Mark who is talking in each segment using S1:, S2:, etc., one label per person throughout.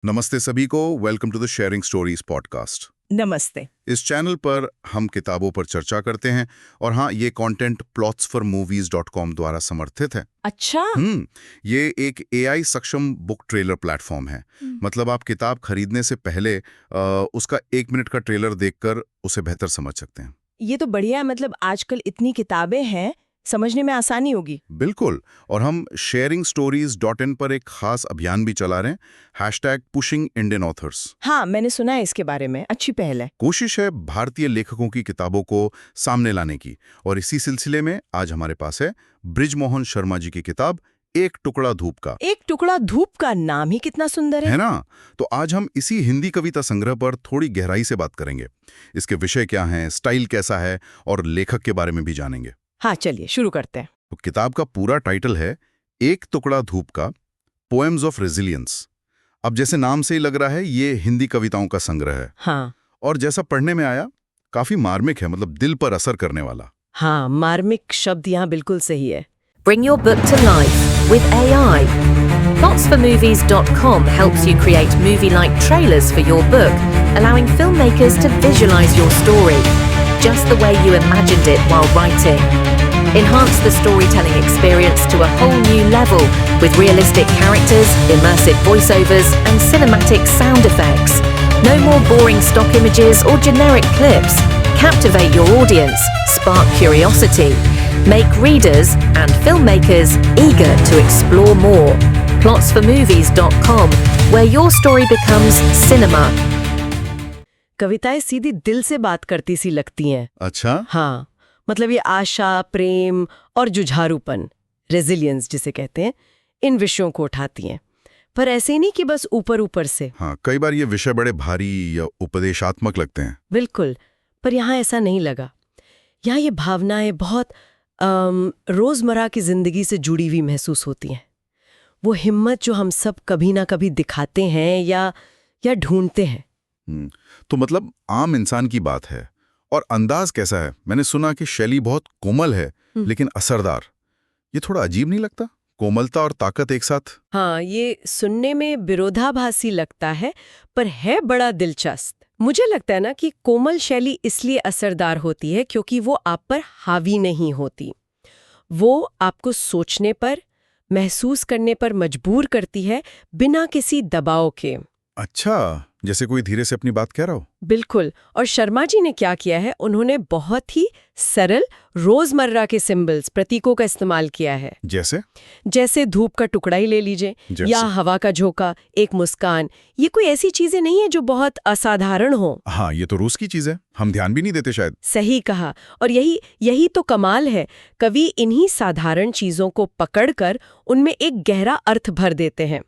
S1: नमस्ते सभी को, welcome to the sharing stories podcast.
S2: नमस्ते।
S1: इस चैनल पर हम किताबों पर चर्चा करते हैं और हाँ, ये कंटेंट plotsformovies.com द्वारा समर्थित है।
S2: अच्छा।
S1: ये एक AI सक्षम बुक ट्रेलर प्लेटफॉर्म है। मतलब आप किताब खरीदने से पहले उसका 1 मिनट का ट्रेलर देखकर उसे बेहतर समझ सकते हैं।
S2: ये तो बढ़िया है। मतलब आजकल इतनी किताबें हैं, समझने में आसानी होगी।
S1: बिल्कुल। और हम sharingstories.in पर एक खास अभियान भी चला रहे हैं, #PushingIndianAuthors।
S2: हाँ, मैंने सुना है इसके बारे में। अच्छी पहल है।
S1: कोशिश है भारतीय लेखकों की किताबों को सामने लाने की, और इसी सिलसिले में आज हमारे पास है बृजमोहन शर्मा जी की किताब एक टुकड़ा धूप का।
S2: एक टुकड़ा धूप का नाम ही कितना सुंदर है।
S1: है ना? तो आज हम इसी हिंदी कविता संग्रह पर थोड़ी गहराई से बात करेंगे। इसके विषय क्या हैं, स्टाइल कैसा है और लेखक के बारे में भी जानेंगे।
S2: हाँ, चलिए शुरू करते हैं।
S1: तो किताब का पूरा टाइटल है एक टुकड़ा धूप का, पोएम्स ऑफ रेजिलियंस। अब जैसे नाम से ही लग रहा है, ये हिंदी कविताओं का संग्रह है।
S2: हाँ।
S1: और जैसा पढ़ने में आया, काफी मार्मिक है, मतलब दिल पर असर करने वाला।
S2: हाँ, मार्मिक शब्द यहाँ बिल्कुल सही है।
S3: Bring your book to life with AI. Plotsformovies.com helps you create movie-like trailers for your book, allowing filmmakers to visualize your story just the way you imagined it while writing. Enhance the storytelling experience to a whole new level with realistic characters, immersive voiceovers, and cinematic sound effects. No more boring stock images or generic clips. Captivate your audience, spark curiosity, make readers and filmmakers eager to explore more. Plotsformovies.com, where your story becomes cinema.
S2: कविताएं सीधी दिल से बात करती सी लगती हैं।
S1: अच्छा।
S2: हाँ, मतलब ये आशा, प्रेम और जुझारूपन, रेजिलियंस जिसे कहते हैं, इन विषयों को उठाती हैं। पर ऐसे नहीं कि बस ऊपर ऊपर से।
S1: हाँ, कई बार ये विषय बड़े भारी या उपदेशात्मक लगते हैं।
S2: बिल्कुल, पर यहाँ ऐसा नहीं लगा। यहाँ ये भावनाएं बहुत रोजमर्रा की जिंदगी से जुड़ी हुई महसूस होती हैं। वो हिम्मत जो हम सब कभी ना कभी दिखाते हैं या ढूंढते हैं।
S1: तो मतलब आम इंसान की बात है। और अंदाज कैसा है? मैंने सुना कि शैली बहुत कोमल है लेकिन असरदार। ये थोड़ा अजीब नहीं लगता? कोमलता और ताकत एक साथ।
S2: हाँ, ये सुनने में विरोधाभासी लगता है, पर है बड़ा दिलचस्प। मुझे लगता है ना कि कोमल शैली इसलिए असरदार होती है क्योंकि वो आप पर हावी नहीं होती। वो आपको सोचने पर, महसूस करने पर मजबूर करती है, बिना किसी दबाव के।
S1: अच्छा, जैसे कोई धीरे से अपनी बात कह रहा हो।
S2: बिल्कुल। और शर्मा जी ने क्या किया है, उन्होंने बहुत ही सरल रोजमर्रा के सिंबल्स, प्रतीकों का इस्तेमाल किया है। जैसे धूप का टुकड़ा ही ले लीजिए, या हवा का झोंका, एक मुस्कान। ये कोई ऐसी चीजें नहीं है जो बहुत असाधारण हो।
S1: हाँ, ये तो रोज की चीज है, हम ध्यान भी नहीं देते शायद।
S2: सही कहा। और यही तो कमाल है। कवि इन्हीं साधारण चीजों को पकड़कर उनमें एक गहरा अर्थ भर देते हैं।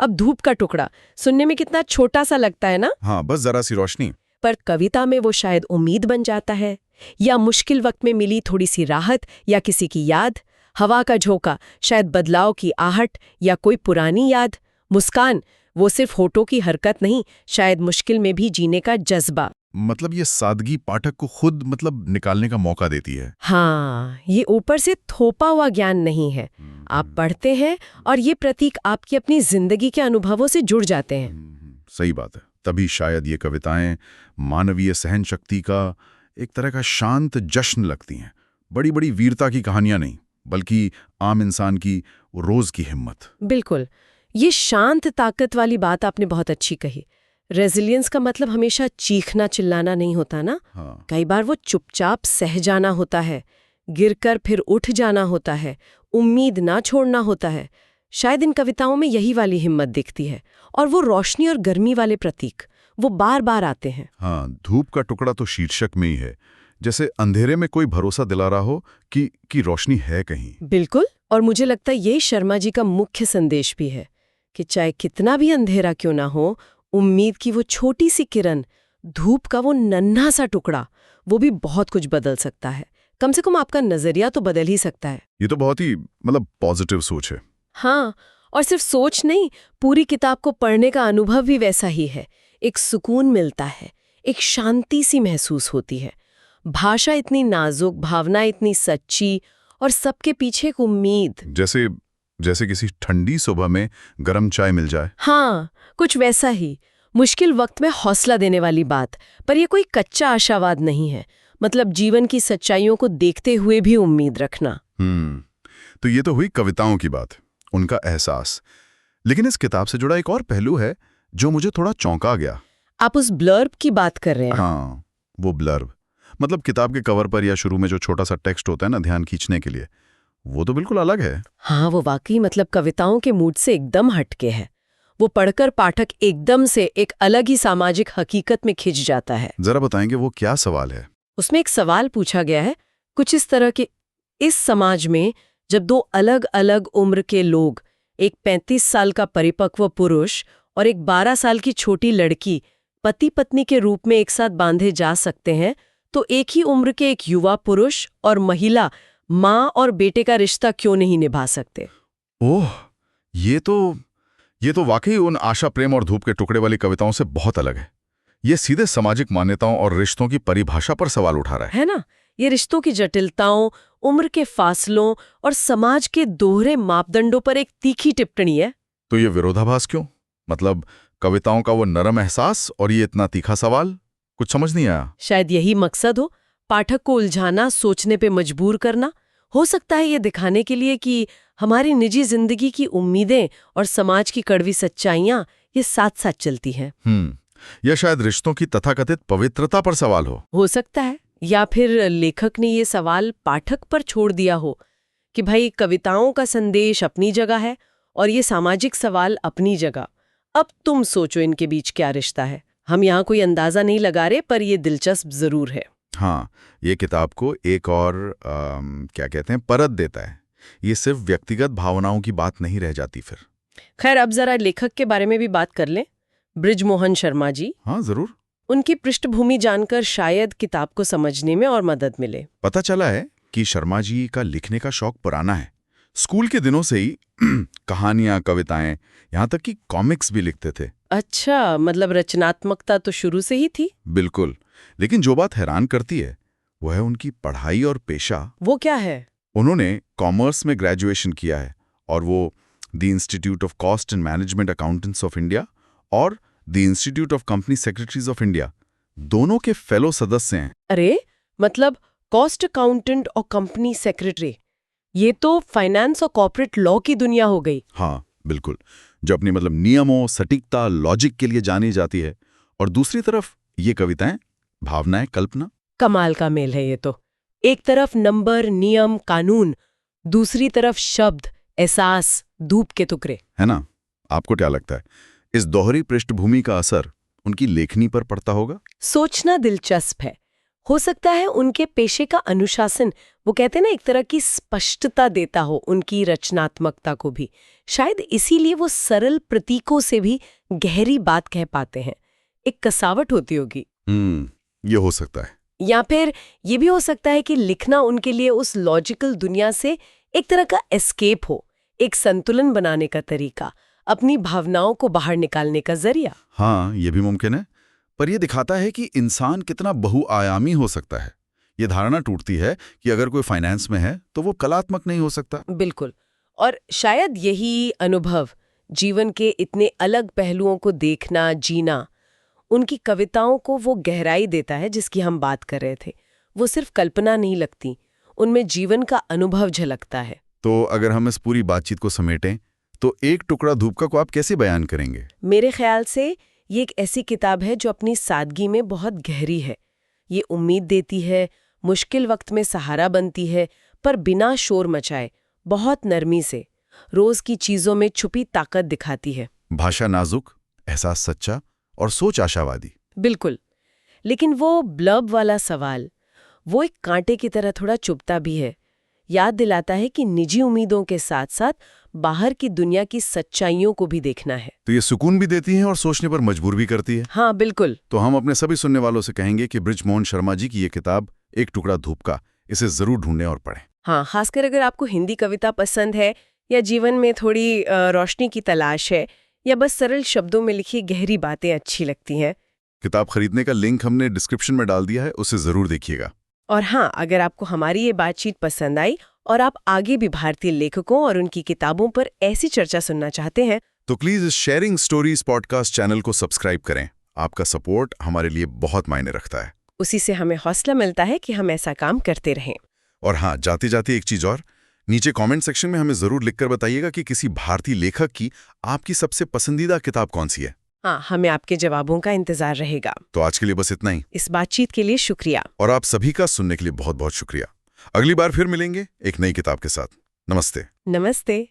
S2: अब धूप का टुकड़ा सुनने में कितना छोटा सा लगता है ना?
S1: हाँ, बस जरा सी रोशनी।
S2: पर कविता में वो शायद उम्मीद बन जाता है, या मुश्किल वक्त में मिली थोड़ी सी राहत, या किसी की याद। हवा का झोंका शायद बदलाव की आहट या कोई पुरानी याद। मुस्कान वो सिर्फ होठों की हरकत नहीं, शायद मुश्किल में भी जीने का जज्बा।
S1: मतलब ये सादगी पाठक को खुद निकालने का मौका देती है।
S2: हाँ, ये ऊपर से थोपा हुआ ज्ञान नहीं है। आप पढ़ते हैं और ये प्रतीक आपकी अपनी जिंदगी के अनुभवों से जुड़ जाते हैं।
S1: सही बात है। तभी शायद ये कविताएं मानवीय सहन शक्ति का एक तरह का शांत जश्न लगती हैं। बड़ी बड़ी वीरता की कहानियां नहीं, बल्कि आम इंसान की रोज की हिम्मत।
S2: बिल्कुल, ये शांत ताकत वाली बात आपने बहुत अच्छी कही। रेजिलियंस का मतलब हमेशा चीखना चिल्लाना नहीं होता ना।
S1: हाँ।
S2: कई बार वो चुपचाप सह जाना होता है, गिरकर फिर उठ जाना होता है, उम्मीद ना छोड़ना होता है। शायद इन कविताओं में यही वाली हिम्मत दिखती है। और वो रोशनी और गर्मी वाले प्रतीक, वो बार बार आते हैं।
S1: हाँ, धूप का टुकड़ा तो शीर्षक में ही है, जैसे अंधेरे में कोई भरोसा दिला रहा हो कि रोशनी है कहीं।
S2: बिल्कुल। और मुझे लगता है ये शर्मा जी का मुख्य संदेश भी है कि चाहे कितना भी अंधेरा क्यों ना हो, उम्मीद की वो छोटी सी किरण, धूप का वो नन्हा सा टुकड़ा, वो भी बहुत कुछ बदल सकता है। कम से कम आपका नजरिया तो बदल ही सकता है।
S1: ये तो बहुत ही पॉजिटिव सोच है।
S2: हाँ, और सिर्फ सोच नहीं, पूरी किताब को पढ़ने का अनुभव भी वैसा ही है। एक सुकून मिलता है, एक शांति सी महसूस होती है। भाषा इतनी नाजुक, भावना इतनी सच्ची, और सबके पीछे एक उम्मीद।
S1: जैसे किसी ठंडी सुबह में गरम चाय मिल जाए।
S2: हाँ, कुछ वैसा ही, मुश्किल वक्त में हौसला देने वाली बात। पर ये कोई कच्चा आशावाद नहीं है, मतलब जीवन की सच्चाइयों को देखते हुए भी उम्मीद रखना।
S1: तो ये तो हुई कविताओं की बात, उनका एहसास। लेकिन इस किताब से जुड़ा एक और पहलू है जो मुझे थोड़ा चौंका गया।
S2: आप उस ब्लर्ब की बात कर रहे हैं?
S1: हाँ, वो ब्लर्ब, मतलब किताब के कवर पर या शुरू में जो छोटा सा टेक्स्ट होता है ना ध्यान खींचने के लिए, वो तो बिल्कुल अलग है।
S2: हाँ, वो वाकई मतलब कविताओं के मूड से एकदम हटके है। वो पढ़कर पाठक एकदम से एक अलग ही सामाजिक हकीकत में खिंच जाता है।
S1: जरा बताएंगे वो क्या सवाल है?
S2: उसमें एक सवाल पूछा गया है कुछ इस तरह के, इस समाज में जब दो अलग अलग उम्र के लोग, एक 35 साल का परिपक्व पुरुष और एक 12 साल की छोटी लड़की पति पत्नी के रूप में एक साथ बांधे जा सकते हैं, तो एक ही उम्र के एक युवा पुरुष और महिला माँ और बेटे का रिश्ता क्यों नहीं निभा सकते?
S1: ओह, ये तो वाकई उन आशा, प्रेम और धूप के टुकड़े वाली कविताओं से बहुत अलग है। ये सीधे सामाजिक मान्यताओं और रिश्तों की परिभाषा पर सवाल उठा रहा
S2: है ना? ये रिश्तों की जटिलताओं, उम्र के फासलों और समाज के दोहरे मापदंडों पर एक तीखी टिप्पणी है।
S1: तो ये विरोधाभास क्यों? मतलब कविताओं का वो नरम एहसास और ये इतना तीखा सवाल, कुछ समझ नहीं आया।
S2: शायद यही मकसद हो, पाठक को उलझाना, सोचने पे मजबूर करना। हो सकता है ये दिखाने के लिए कि हमारी निजी जिंदगी की उम्मीदें और समाज की कड़वी सच्चाइयां ये साथ साथ चलती हैं।
S1: या शायद रिश्तों की तथाकथित पवित्रता पर सवाल हो
S2: सकता है, या फिर लेखक ने ये सवाल पाठक पर छोड़ दिया हो कि भाई कविताओं का संदेश अपनी जगह है और ये सामाजिक सवाल अपनी जगह। अब तुम सोचो इनके बीच क्या रिश्ता है। हम यहाँ कोई अंदाजा नहीं लगा रहे, पर ये दिलचस्प जरूर है।
S1: हाँ, ये किताब को एक और क्या कहते हैं, परत देता है। ये सिर्फ व्यक्तिगत भावनाओं की बात नहीं रह जाती फिर।
S2: खैर, अब जरा लेखक के बारे में भी बात कर लें। बृजमोहन शर्मा जी।
S1: हाँ, जरूर।
S2: उनकी पृष्ठभूमि जानकर शायद किताब को समझने में और मदद मिले।
S1: पता चला है कि शर्मा जी का लिखने का शौक पुराना है। स्कूल के दिनों से ही कहानियां, कविताएं, यहाँ तक कि कॉमिक्स भी लिखते थे।
S2: अच्छा, मतलब रचनात्मकता तो शुरू से ही थी।
S1: बिल्कुल। लेकिन जो बात हैरान करती है वो है उनकी पढ़ाई और पेशा।
S2: वो क्या है?
S1: उन्होंने कॉमर्स में ग्रेजुएशन किया है और वो the institute of cost and management accountants of India और the institute of company secretaries of India दोनों के फेलो सदस्य हैं।
S2: अरे, मतलब कॉस्ट अकाउंटेंट और कंपनी सेक्रेटरी, ये तो फाइनेंस और कॉर्पोरेट लॉ की दुनिया हो गई।
S1: हाँ, बिल्कुल। जो अपनी मतलब नियमों, सटीकता, लॉजिक के लिए जानी जाती है, और दूसरी तरफ ये कविताएं, भावनाएं, कल्पना।
S2: कमाल का मेल है ये तो। एक तरफ नंबर, नियम, कानून, दूसरी तरफ शब्द, एहसास, धूप के टुकड़े।
S1: है ना? आपको क्या लगता है इस दोहरी पृष्ठभूमि का असर उनकी लेखनी पर पड़ता होगा?
S2: सोचना दिलचस्प है। हो सकता है उनके पेशे का अनुशासन, वो कहते हैं ना, एक तरह की स्पष्टता देता हो उनकी रचनात्मकता को भी। शायद इसीलिए वो सरल प्रतीकों से भी गहरी बात कह पाते हैं। एक कसावट होती होगी।
S1: ये हो सकता है।
S2: या फिर ये भी हो सकता है कि लिखना उनके लिए उस लॉजिकल दुनिया से एक तरह का एस्केप हो, एक संतुलन बनाने का तरीका, अपनी भावनाओं को बाहर निकालने का जरिया।
S1: हाँ, ये भी मुमकिन है। पर यह दिखाता है कि इंसान कितना बहुआयामी हो सकता है। ये धारणा टूटती है कि अगर कोई फाइनेंस में है तो वो कलात्मक नहीं हो सकता।
S2: बिल्कुल। और शायद यही अनुभव, जीवन के इतने अलग पहलुओं को देखना, जीना, उनकी कविताओं को वो गहराई देता है जिसकी हम बात कर रहे थे। वो सिर्फ कल्पना नहीं लगती, उनमें जीवन का अनुभव झलकता है।
S1: तो अगर हम इस पूरी बातचीत को समेटें तो एक टुकड़ा धूप का को आप कैसे बयान करेंगे?
S2: मेरे ख्याल से ये एक ऐसी किताब है जो अपनी सादगी में बहुत गहरी है। ये उम्मीद देती है, मुश्किल वक्त में सहारा बनती है, पर बिना शोर मचाए, बहुत नरमी से रोज की चीजों में छुपी ताकत दिखाती है।
S1: भाषा नाजुक, एहसास सच्चा और सोच आशावादी।
S2: बिल्कुल। लेकिन वो ब्लर्ब वाला सवाल, वो एक कांटे की तरह थोड़ा चुभता भी है। याद दिलाता है कि निजी उम्मीदों के साथ साथ बाहर की दुनिया की सच्चाइयों को भी देखना है।
S1: तो ये सुकून भी देती है और सोचने पर मजबूर भी करती है।
S2: हाँ, बिल्कुल।
S1: तो हम अपने सभी सुनने वालों से कहेंगे कि बृजमोहन शर्मा जी की ये किताब एक टुकड़ा धूप का, इसे जरूर ढूंढें और पढ़ें।
S2: हाँ, खासकर अगर आपको हिंदी कविता पसंद है, या जीवन में थोड़ी रोशनी की तलाश है, या बस सरल शब्दों में लिखी गहरी बातें अच्छी लगती हैं।
S1: किताब खरीदने का लिंक हमने डिस्क्रिप्शन में डाल दिया है, उसे जरूर देखिएगा।
S2: और हाँ, अगर आपको हमारी ये बातचीत पसंद आई और आप आगे भी भारतीय लेखकों और उनकी किताबों पर ऐसी चर्चा सुनना चाहते हैं,
S1: तो प्लीज इस शेयरिंग स्टोरीज पॉडकास्ट चैनल को सब्सक्राइब करें। आपका सपोर्ट हमारे लिए बहुत मायने रखता है।
S2: उसी से हमें हौसला मिलता है कि हम ऐसा काम करते रहें।
S1: और हाँ, जाते जाते एक चीज और, नीचे कमेंट सेक्शन में हमें जरूर लिखकर बताइएगा कि किसी भारतीय लेखक की आपकी सबसे पसंदीदा किताब कौन सी है।
S2: हाँ, हमें आपके जवाबों का इंतजार रहेगा।
S1: तो आज के लिए बस इतना ही।
S2: इस बातचीत के लिए शुक्रिया।
S1: और आप सभी का सुनने के लिए बहुत बहुत शुक्रिया। अगली बार फिर मिलेंगे एक नई किताब के साथ। नमस्ते।
S2: नमस्ते।